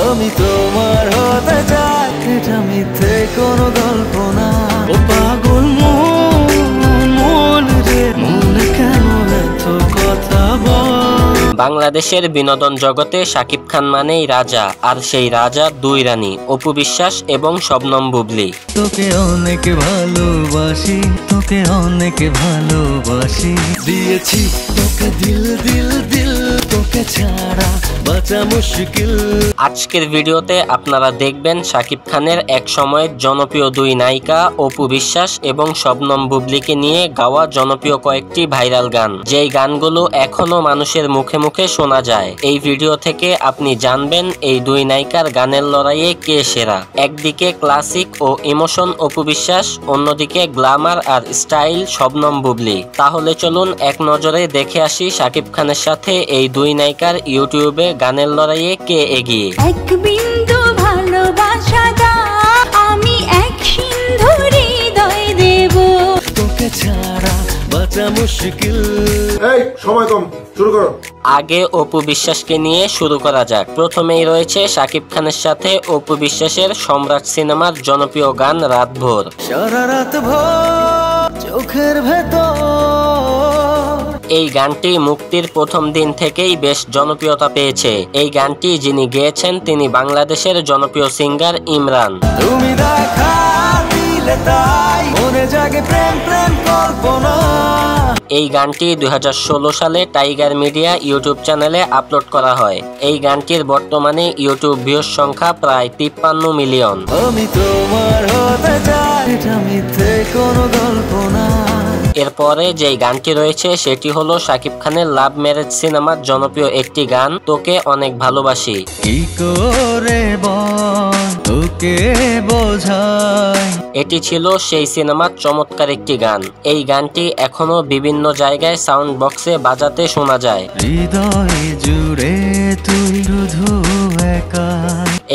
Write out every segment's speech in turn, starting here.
আমি তোমার হতে চাই, এটা মিথ্যে কোনো গল্প না। ও পাগল মন রে, মনে কেন এত কথা বল। বাংলাদেশের বিনোদন জগতে শাকিব খান মানেই রাজা, আর সেই রাজা দুই রানী, অপু বিশ্বাস এবং শবনম বুবলী। তোকে অনেক ভালোবাসি, তোকে অনেক ভালোবাসি, দিয়েছি তোকে দিল দিল দিল, তোকে ছাড়া বাঁচা মুশকিল। আজকের ভিডিওতে আপনারা দেখবেন শাকিব খানের এক সময়ের জনপ্রিয় দুই নায়িকা অপু বিশ্বাস এবং শবনম বুবলীকে নিয়ে গাওয়া জনপ্রিয় কয়েকটি ভাইরাল গান, যেই গানগুলো এখনো মানুষের মুখে মুখে শোনা যায়। এই ভিডিও থেকে আপনি জানবেন এই দুই নায়িকার গানের লড়াইয়ে কে সেরা। একদিকে ক্লাসিক ও ইমোশন অপু বিশ্বাস, অন্যদিকে গ্ল্যামার আর স্টাইল শবনম বুবলী। তাহলে চলুন এক নজরে দেখে আসি শাকিব খানের সাথে এই দুই নায়িকার ইউটিউবে গানের লড়াইয়ে কে এগিয়ে। এক বিন্দু ভালোবাসা দাও, আমি এক সিন্ধু হৃদয় দেব, তোকে ছাড়া বাঁচা মুশকিল। এই সময় কম, শুরু করো। আগে অপু বিশ্বাসকে নিয়ে শুরু করা যাক। প্রথমেই রয়েছে শাকিব খানের সাথে অপু বিশ্বাসের সম্রাট সিনেমার জনপ্রিয় গান রাত ভোর। সারা রাত ভোর চোখের ভেতর। এই গানটি মুক্তির প্রথম দিন থেকেই বেশ জনপ্রিয়তা পেয়েছে। এই গানটি যিনি গেয়েছেন তিনি বাংলাদেশের জনপ্রিয় সিঙ্গার ইমরান। তুমি দেখা দিলে তাই মনে জাগে প্রেম প্রেম কল্পনা। এই গানটি 2016 সালে টাইগার মিডিয়া ইউটিউব চ্যানেলে আপলোড করা হয়। এই গানটির বর্তমানে ইউটিউব ভিউজ সংখ্যা প্রায় 53 মিলিয়ন। আমি তোমার হতে চাই, এটা মিথ্যে কোনো গল্প না। এরপরে যেই গানটি রয়েছে সেটি হলো শাকিব খানের লাভ ম্যারেজ সিনেমার জনপ্রিয় একটি গান, তোকে অনেক ভালোবাসি। কি করে বল তোকে বোঝাই। এটি ছিল সেই সিনেমার চমৎকার একটি গান। এই গানটি এখনো বিভিন্ন জায়গায় সাউন্ড বক্সে বাজাতে শোনা যায়। হৃদয় জুড়ে তুই শুধু একা।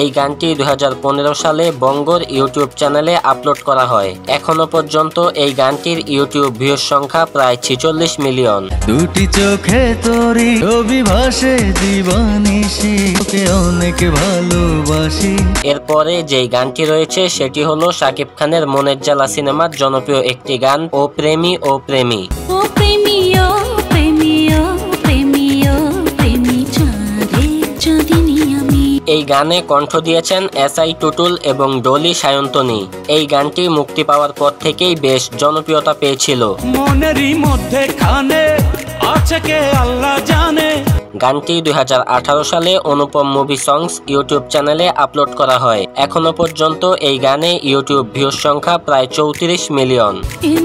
এই গানটি 2015 সালে বঙ্গর ইউটিউব চ্যানেলে আপলোড করা হয়। এখনো পর্যন্ত এই গানটির ইউটিউব ভিউজ সংখ্যা প্রায় 46 মিলিয়ন। দুটি চোখে তোরি ছবি ভাসে জীবনিশি, তোকে অনেক ভালোবাসি। এরপরে যেই গানটি রয়েছে সেটি হলো শাকিব খানের মনের জ্বালা সিনেমার জনপ্রিয় একটি গান, ও প্রেমী ও প্রেমী। ও প্রেমী ও প্রেমী ও প্রেমী ও প্রেমী চাঁদে চাঁদিনী আমি। এই গানে কণ্ঠ দিয়েছেন এসআই টুটুল এবং ডলি সায়ন্তনী। এই গানটি মুক্তি পাওয়ার পর থেকেই বেশ জনপ্রিয়তা পেয়েছিল। মনেরই মধ্যে খানে আছে কে আল্লাহ জানে। গানটি 2018 সালে অনুপম মুভি সংস ইউটিউব চ্যানেলে আপলোড করা হয়। এখনো পর্যন্ত এই গানে ইউটিউব ভিউজ সংখ্যা প্রায় 34 মিলিয়ন।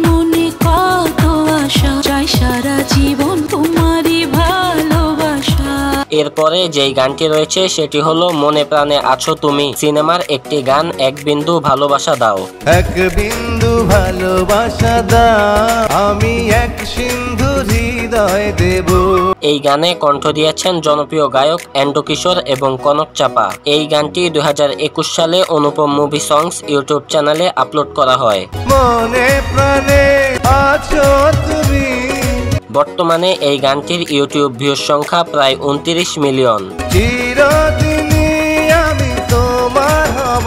মনে কত আশা, চাই সারা জীবন তোমারই ভালোবাসা। এরপরে যেই গানটি রয়েছে সেটি হলো মনে প্রাণে আছো তুমি সিনেমার একটি গান, এক বিন্দু ভালোবাসা দাও। এক বিন্দু ভালোবাসা দাও, আমি এক সিন্ধু হৃদয় দেব। এই গানে কণ্ঠ দিয়েছেন জনপ্রিয় গায়ক এন্ড্রু কিশোর এবং কনক চাপা। এই গানটি 2021 সালে অনুপম মুভি সংস ইউটিউব চ্যানেলে আপলোড করা হয়। মনে প্রাণে আছো তুমি। বর্তমানে এই গানটির ইউটিউব ভিউজ সংখ্যা প্রায় 29 মিলিয়ন। চিরদিনই আমি তোমার হব।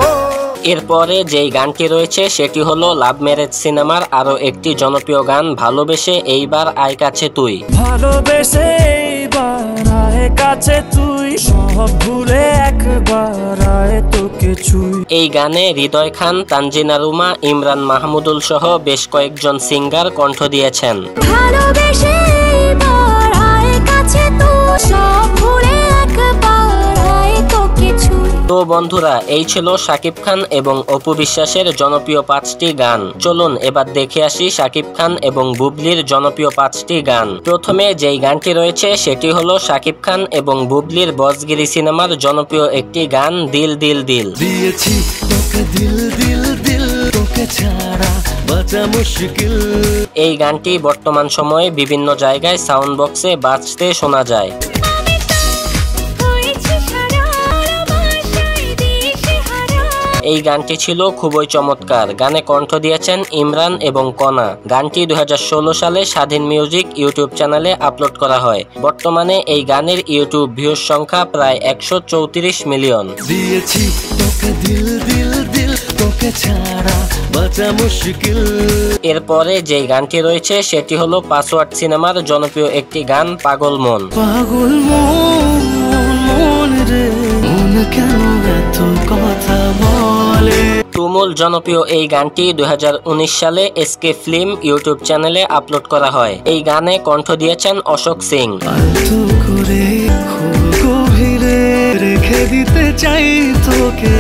এরপরে যেই গানটি রয়েছে সেটি হলো লাভ ম্যারেজ সিনেমার আরো একটি জনপ্রিয় গান, ভালোবেসে এইবার আয় কাছে তুই। ভালোবেসে এইবার আয় কাছে তুই, সব ভুলে একবার আয় তোকে ছুঁই। এই গানে হৃদয় খান, তানজিনা রুমা, ইমরান মাহমুদুল সহ বেশ কয়েকজন সিঙ্গার কণ্ঠ দিয়েছেন। ভালোবেসে এইবার আয় কাছে তুই, সব ভুলে একবার আয় তোকে ছুঁই। তো বন্ধুরা, এই ছিল শাকিব খান এবং অপু বিশ্বাসের জনপ্রিয় 5টি গান। চলুন এবার দেখে আসি শাকিব খান এবং বুবলির জনপ্রিয় 5টি গান। প্রথমে যেই গানটি রয়েছে সেটি হলো শাকিব খান এবং বুবলির বসগিরি সিনেমার জনপ্রিয় একটি গান, দিল দিল দিল। দিয়েছি তোকে দিল দিল দিল, তোকে ছাড়া বাঁচা মুশকিল। এই গানটি বর্তমান সময়ে বিভিন্ন জায়গায় সাউন্ড বক্সে বাজতে শোনা যায়। এই গানটি ছিল খুবই চমৎকার। গানে কণ্ঠ দিয়েছেন ইমরান এবং কণা। গানটি 2016 সালে স্বাধীন মিউজিক ইউটিউব চ্যানেলে আপলোড করা হয়। বর্তমানে এই গানের ইউটিউব ভিউজ সংখ্যা প্রায় 134 মিলিয়ন। দিয়েছি তোকে দিল দিল দিল, তোকে ছাড়া বাঁচা মুশকিল। এরপরে যে গানটি রয়েছে সেটি হলো পাসওয়ার্ড সিনেমার জনপ্রিয় একটি গান পাগল মন। পাগল মন মন রে, মন কেন এত কথা বলে। তুমুল জনপ্রিয় এই গানটি 2019 সালে এসকে ফিল্ম ইউটিউব চ্যানেলে আপলোড করা হয়। এই গানে কণ্ঠ দিয়েছেন অশোক সিং। আলতু করে খুব গভীরে রেখে দিতে চাই তোকে,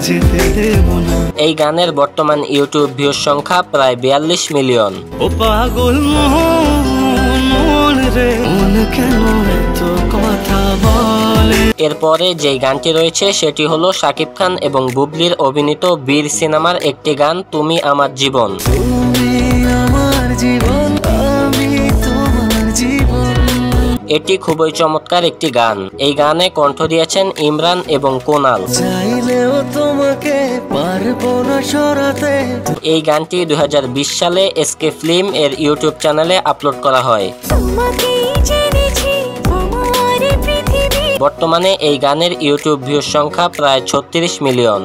যেতে দেব না। এই গানের বর্তমান ইউটিউব ভিউজ সংখ্যা প্রায় 42 মিলিয়ন। ও পাগল মন মন রে, মন কেন এত কথা বলে। এরপরে যে গানটি রয়েছে সেটি হলো শাকিব খান এবং বুবলির অভিনীত বীর সিনেমার একটি গান তুমি আমার জীবন। তুমি আমার জীবন, আমি তোমার জীবন। এটি খুবই চমৎকার একটি গান। এই গানে কণ্ঠ দিয়েছেন ইমরান এবং কোনাল। চাইলেও তোমাকে পারবো না সরাতে। এই গানটি 2020 সালে এসকে ফিল্ম এর ইউটিউব চ্যানেলে আপলোড করা হয়। বর্তমানে এই গানের ইউটিউব ভিউজ সংখ্যা প্রায় 36 মিলিয়ন।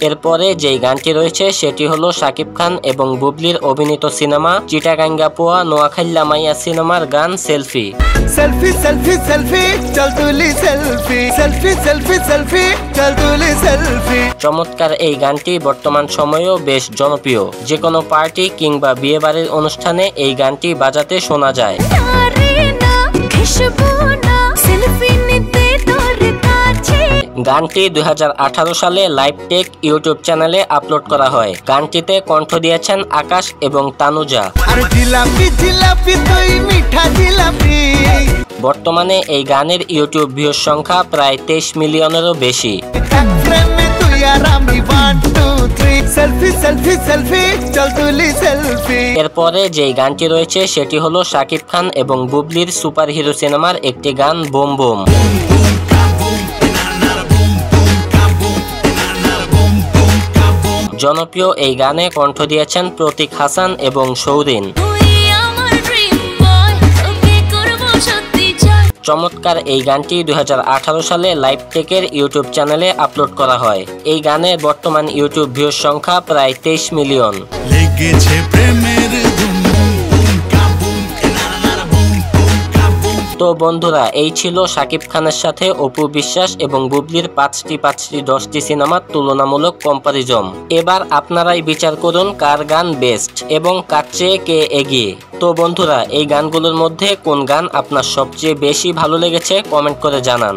এরপরে যেই গানটি রয়েছে সেটি হলো শাকিব খান এবং বুবলির অভিনীত সিনেমা চিটাগাঙ্গা পোয়া নোয়াখাইল্লা মাইয়া সিনেমার গান সেলফি। সেলফি সেলফি সেলফি চল তুলি সেলফি, সেলফি সেলফি সেলফি চল তুলি সেলফি। চমৎকার এই গানটি বর্তমান সময়েও বেশ জনপ্রিয়। যে কোনো পার্টি কিংবা বিয়ে বাড়ির অনুষ্ঠানে এই গানটি বাজাতে শোনা যায়। গানটি 2018 সালে লাইভ টেক ইউটিউব চ্যানেলে আপলোড করা হয়। গানটিতে কণ্ঠ দিয়েছেন আকাশ এবং তানুজা। বর্তমানে এই গানের ইউটিউব ভিউজ সংখ্যা প্রায় 23 মিলিয়নেরও বেশি। এরপরে যেই গানটি রয়েছে সেটি হলো শাকিব খান এবং বুবলির সুপার হিরো সিনেমার একটি গান বুম বুম। জনপ্রিয় এই গানে কণ্ঠ দিয়েছেন প্রতীক হাসান এবং সৌরিন। চমৎকার এই গানটি 2018 সালে লাইভ টেকের ইউটিউব চ্যানেলে আপলোড করা হয়। এই গানের বর্তমান ইউটিউব ভিউজ সংখ্যা প্রায় 23 মিলিয়ন। তো বন্ধুরা, এই ছিল শাকিব খানের সাথে অপু বিশ্বাস এবং বুবলির 5টি 10টি সিনেমার তুলনামূলক কম্পারিজন। এবার আপনারাই বিচার করুন কার গান বেস্ট এবং কার চেয়ে কে এগিয়ে। তো বন্ধুরা, এই গানগুলোর মধ্যে কোন গান আপনার সবচেয়ে বেশি ভালো লেগেছে কমেন্ট করে জানান।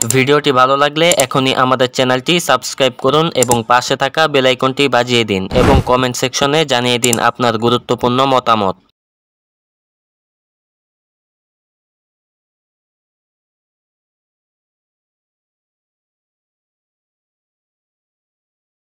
ভিডিওটি ভালো লাগলে এখনই আমাদের চ্যানেলটি সাবস্ক্রাইব করুন এবং পাশে থাকা বেল আইকনটি বাজিয়ে দিন এবং কমেন্ট সেকশনে জানিয়ে দিন আপনার গুরুত্বপূর্ণ মতামত।